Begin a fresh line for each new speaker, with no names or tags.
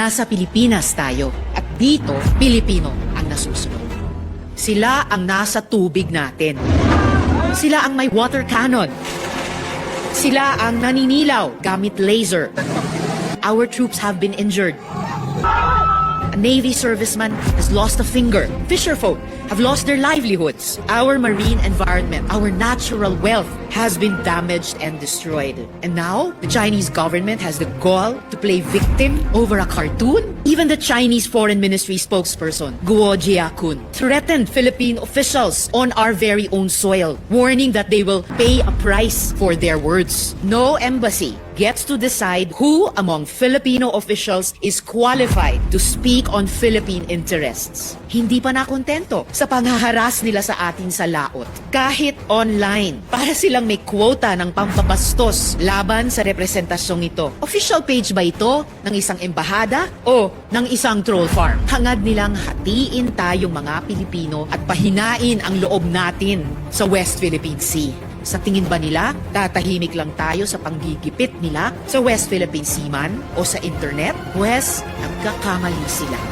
Nasa Pilipinas tayo at dito, Pilipino ang nasusunod. Sila ang nasa tubig natin. Sila ang may water cannon. Sila ang naninilaw gamit laser. Our troops have been injured. A Navy serviceman has lost a finger. Fisherfolk have lost their livelihoods. Our marine environment, our natural wealth has been damaged and destroyed. And now, the Chinese government has the gall to play victim over a cartoon? Even the Chinese Foreign Ministry spokesperson, Guo Jiakun, threatened Philippine officials on our very own soil, warning that they will pay a price for their words. No embassy gets to decide who among Filipino officials is qualified to speak on Philippine interests. Hindi pa nakontento sa panghaharas nila sa atin sa laot. Kahit online, para silang may quota ng pampabastos laban sa representasyong ito. Official page ba ito ng isang embahada o ng isang troll farm? Hangad nilang hatiin tayong mga Pilipino at pahinain ang loob natin sa West Philippine Sea. Sa tingin ba nila, tatahimik lang tayo sa panggigipit nila sa West Philippine Sea man o sa internet? Pwes, nagkakamali sila.